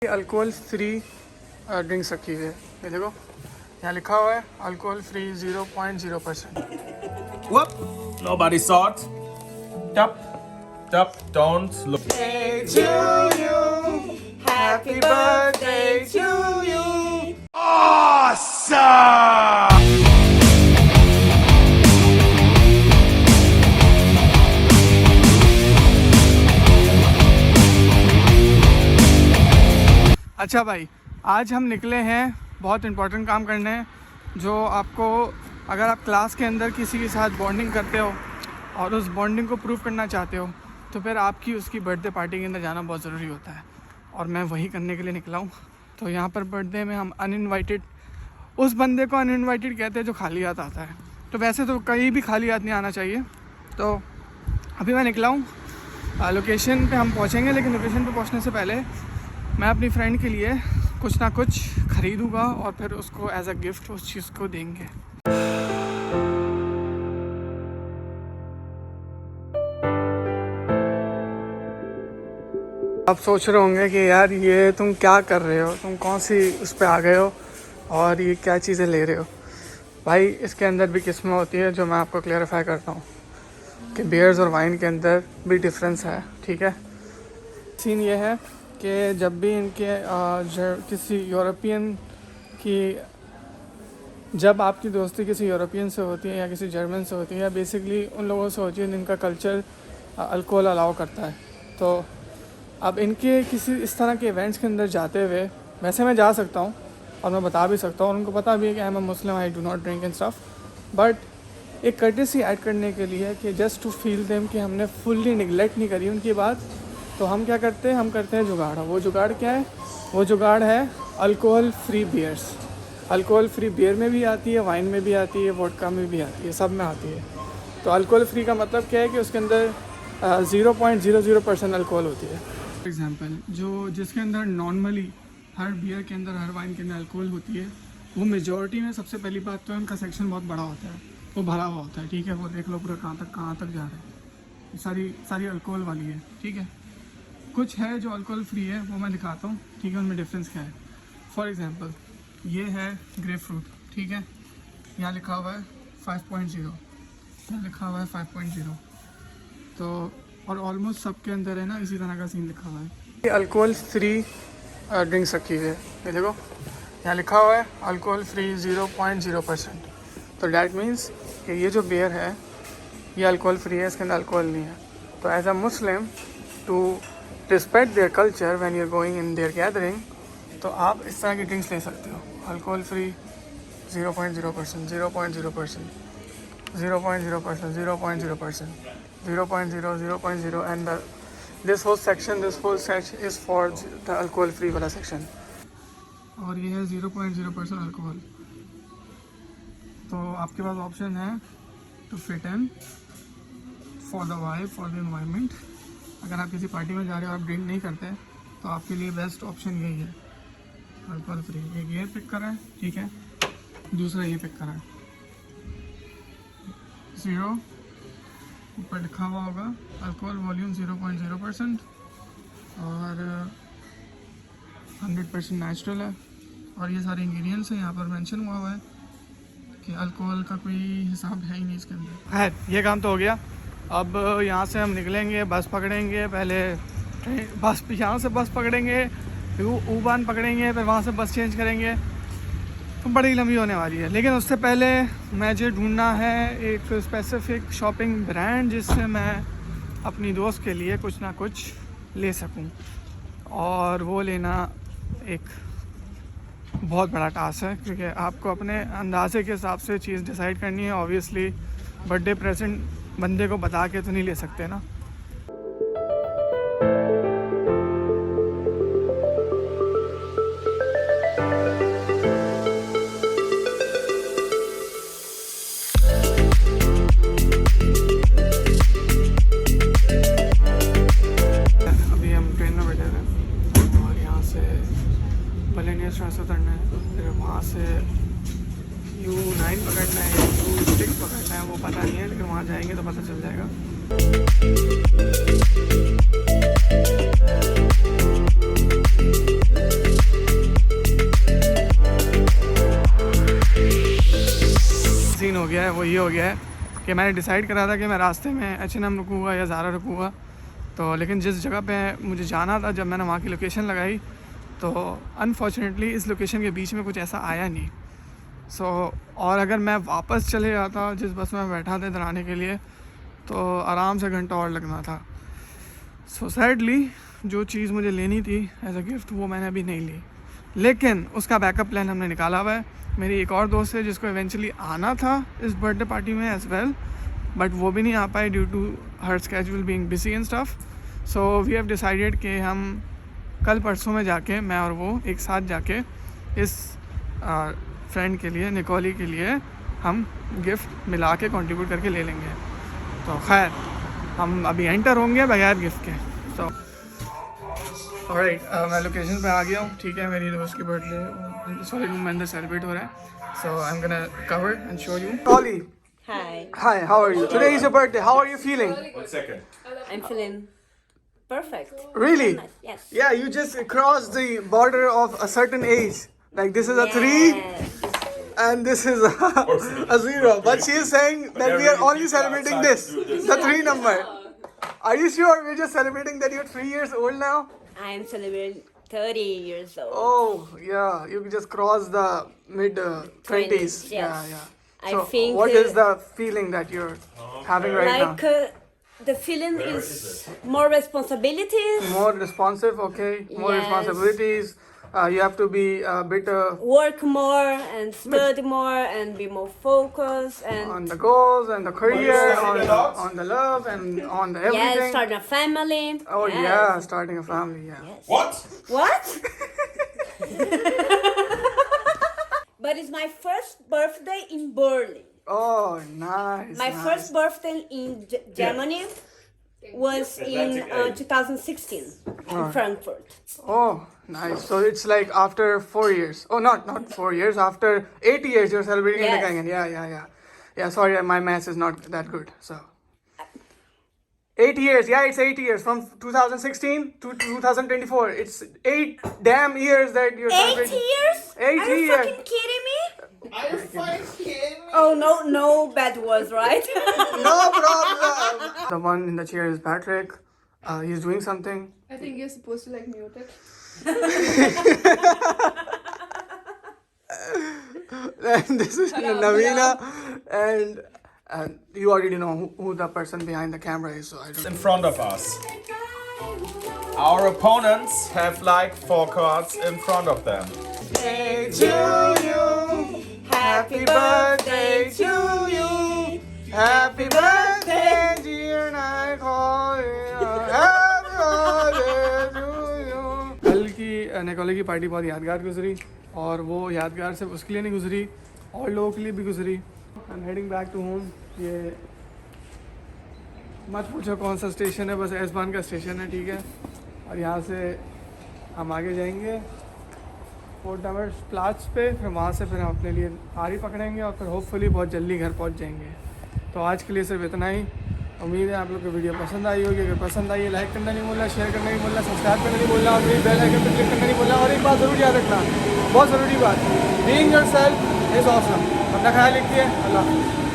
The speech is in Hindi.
अल्कोहल फ्री ड्रिंक्स रखी हुई है। ये देखो यहाँ लिखा हुआ है alcohol free 0.0%। Whoop! Nobody saw it. Dup, dup, don't look. Birthday to you, happy birthday to you. Awesome! अच्छा भाई, आज हम निकले हैं बहुत इम्पोर्टेंट काम करने, जो आपको अगर आप क्लास के अंदर किसी के साथ बॉन्डिंग करते हो और उस बॉन्डिंग को प्रूव करना चाहते हो तो फिर आपकी उसकी बर्थडे पार्टी के अंदर जाना बहुत ज़रूरी होता है। और मैं वही करने के लिए निकला हूँ। तो यहाँ पर बर्थडे में हम अनइनवाइटेड, उस बंदे को अनइनवाइटेड कहते हैं जो खाली हाथ आता है। तो वैसे तो कहीं भी खाली हाथ नहीं आना चाहिए। तो अभी मैं निकला हूँ, लोकेशन पे हम पहुँचेंगे, लेकिन लोकेशन पे पहुँचने से पहले मैं अपनी फ्रेंड के लिए कुछ ना कुछ ख़रीदूँगा और फिर उसको एज अ गिफ्ट उस चीज़ को देंगे। आप सोच रहे होंगे कि यार ये तुम क्या कर रहे हो, तुम कौन सी उस पर आ गए हो और ये क्या चीज़ें ले रहे हो। भाई इसके अंदर भी किस्में होती है, जो मैं आपको क्लेरिफाई करता हूँ कि बियर्स और वाइन के अंदर भी डिफरेंस है। ठीक है, सीन ये है कि जब भी इनके किसी यूरोपियन की, जब आपकी दोस्ती किसी यूरोपियन से होती है या किसी जर्मन से होती है या बेसिकली उन लोगों से होती है जिनका कल्चर अल्कोहल अलाउ करता है, तो अब इनके किसी इस तरह के इवेंट्स के अंदर जाते हुए, वैसे मैं जा सकता हूँ और मैं बता भी सकता हूँ, उनको पता भी है कि I am a Muslim, I do not drink and stuff, but एक कर्टेसी ऐड करने के लिए कि जस्ट टू फील देम कि हमने फुल्ली निगलेक्ट नहीं करी उनकी बात, तो हम क्या करते हैं, हम करते हैं जुगाड़। वो जुगाड़ क्या है? वो जुगाड़ है alcohol free beers. Alcohol free beer में भी आती है, वाइन में भी आती है, वोडका में भी आती है, सब में आती है। तो अल्कोहल फ्री का मतलब क्या है कि उसके अंदर 0.00% अल्कोहल होती है। फॉर एग्ज़ाम्पल, जो जिसके अंदर नॉर्मली हर बियर के अंदर, हर वाइन के अंदर अल्कोहल होती है, वो मेजॉरिटी में सबसे पहली बात तो उनका सेक्शन बहुत बड़ा होता है, वो भरा हुआ होता है। ठीक है, वो देख लो पूरा कहाँ तक जा रहा है, सारी अल्कोहल वाली है। ठीक है, कुछ है जो अल्कोहल फ्री है, वो मैं दिखाता हूँ। ठीक है, उनमें डिफरेंस क्या है। फॉर एग्ज़ाम्पल, ये है ग्रेप फ्रूट। ठीक है, यहाँ लिखा हुआ है 5.0, यहाँ लिखा हुआ है 5.0। तो और ऑलमोस्ट सबके अंदर है ना इसी तरह का सीन लिखा हुआ है। ये अल्कोहल फ्री ड्रिंक्स रखी हुई है। ये देखो यहाँ लिखा हुआ है अल्कोहल फ्री 0.0%। तो डैट मीन्स कि ये जो बियर है ये अल्कोहल फ्री है, इसके अंदर अल्कोहल नहीं है। तो as a Muslim, to respect their culture when you are going in their gathering, तो आप इस तरह की ड्रिंक्स ले सकते हो। Alcohol free 0.0%, 0.0%, 0.0%, 0.0%, 0.0, 0.0 and this whole section is for the alcohol free वाला सेक्शन। और ये है 0.0% अल्कोहल। तो आपके पास ऑप्शन है to fit in, for the vibe, for the environment. अगर आप किसी पार्टी में जा रहे हो, आप ड्रिंक नहीं करते, तो आपके लिए बेस्ट ऑप्शन यही है, अल्कोहल फ्री। एक ये पिक करा है, ठीक है, दूसरा ये पिक करा है। 0 ऊपर लिखा हुआ होगा अल्कोहल वॉल्यूम 0.0% और 100% नेचुरल है। और ये सारे इंग्रेडिएंट्स हैं यहाँ पर मेंशन हुआ है कि अल्कोहल का कोई हिसाब है ही नहीं इसके अंदर। है, ये काम तो हो गया। अब यहाँ से हम निकलेंगे, बस पकड़ेंगे, पहले बस, यहाँ से बस पकड़ेंगे, फिर U-Bahn पकड़ेंगे, फिर वहाँ से बस चेंज करेंगे, तो बड़ी लंबी होने वाली है। लेकिन उससे पहले मुझे ढूंढना है एक स्पेसिफिक शॉपिंग ब्रांड जिससे मैं अपनी दोस्त के लिए कुछ ना कुछ ले सकूं, और वो लेना एक बहुत बड़ा टास्क है, क्योंकि आपको अपने अंदाजे के हिसाब से चीज़ डिसाइड करनी है। ऑब्वियसली बर्थडे प्रेजेंट बंदे को बता के तो नहीं ले सकते ना। अभी हम ट्रेन में बैठे हैं और यहाँ से बलेनियर्स्ट्रासे उतरना है, फिर वहाँ से U9 पकड़ना है या U6 पकड़ना है, वो पता नहीं है, लेकिन वहाँ जाएंगे तो पता चल जाएगा। ये हो गया है कि मैंने डिसाइड करा था कि मैं रास्ते में H&M रुकूँगा या ज़ारा रुकूँगा, तो लेकिन जिस जगह पे मुझे जाना था जब मैंने वहाँ की लोकेशन लगाई तो अनफॉर्चुनेटली इस लोकेशन के बीच में कुछ ऐसा आया नहीं। और अगर मैं वापस चले जाता जिस बस में बैठा था इधर आने के लिए तो आराम से घंटा और लगना था। सैडली जो चीज़ मुझे लेनी थी एज अ गिफ्ट वो मैंने अभी नहीं ली, लेकिन उसका बैकअप प्लान हमने निकाला हुआ है। मेरी एक और दोस्त है जिसको इवेंचुअली आना था इस बर्थडे पार्टी में एज वेल, बट वो भी नहीं आ पाई due to her schedule being busy and stuff. So we have decided कि हम कल परसों में जाके मैं और वो एक साथ जाके इस फ्रेंड के लिए, निकोली के लिए हम गिफ्ट मिला के कंट्रीब्यूट करके ले लेंगे। तो खैर हम अभी एंटर होंगे बगैर गिफ्ट के। तो ऑलराइट, मैं लोकेशन पे आ गया हूँ, ठीक है। मेरी दोस्त की बर्थडे सॉरी रूम में अंदर सेलिब्रेट हो रहा है। So I am gonna cover and show you. Ollie, Hi, hi, how are you? Today is your birthday. How are you feeling? 1 second. I'm feeling perfect. Really? Nice. Yes. Yeah, you just crossed the border of a certain age. Like this is a 3 Yes. and this is a 0. But she is saying that we are only celebrating this, the 3 number. Are you sure we're just celebrating that you're 3 years old now? I'm celebrating 30 years old. Oh, yeah, you just crossed the mid 20s. Yes. Yeah, yeah. I So, think, what is the feeling that you're having right Like now? the feeling is more responsibilities, More responsive, okay? More Yes. responsibilities. You have to be a bit work more and study more and be more focused and on the goals and the career, studying a lot? on the love and on the yes, everything. starting a family. Oh Yes. yeah, starting a family, yeah. Yes. What? What? But it's my first birthday in Berlin. Oh, nice. My nice. first birthday in Germany was in Atlantic 2016 in Frankfurt. Oh, nice. So it's like after 4 years. Oh, not 4 years. After 8 years, you're celebrating in the Yes. Gangan. Yeah. Yeah, sorry, my maths is not that good. So 8 years. Yeah, it's 8 years from 2016 to 2024. It's 8 damn years that you're 8 celebrating. years? 8 Are you years. fucking kidding me? Are you fucking kidding me? Oh no bad words, right? No problem. The one in the chair is Patrick. He's doing something. I think you're supposed to like mute it. And this is Navina, and you already know who the person behind the camera is, so I don't In front of us. Our opponents have like 4 cards in front of them. Birthday to you, happy birthday to you, happy birthday dear Nicole, happy birthday to you. कल की निकोले की पार्टी बहुत यादगार गुजरी, और वो यादगार सिर्फ उसके लिए नहीं गुजरी और लोगों के लिए भी गुजरी। I am heading back to home. ये मत पूछो कौन सा स्टेशन है, बस एसबान का स्टेशन है, ठीक है। और यहाँ से हम आगे जाएंगे फोर्ट डामर्स प्लाट्स पे, फिर वहाँ से फिर हम अपने लिए आरी पकड़ेंगे और फिर होपफुली बहुत जल्दी घर पहुँच जाएंगे। तो आज के लिए सिर्फ इतना ही। उम्मीद है आप लोग को वीडियो पसंद आई होगी। अगर पसंद आई है लाइक करना नहीं भूलना, शेयर करना नहीं भूलना, सब्सक्राइब करना नहीं भूलना और मेरी बेल आइकन पर क्लिक करना नहीं भूलना। और एक बात ज़रूर याद रखना, बहुत ज़रूरी बात, बीइंग योरसेल्फ इज़ ऑसम। अपना ख्याल रखिए। अल्लाह हाफ़िज़।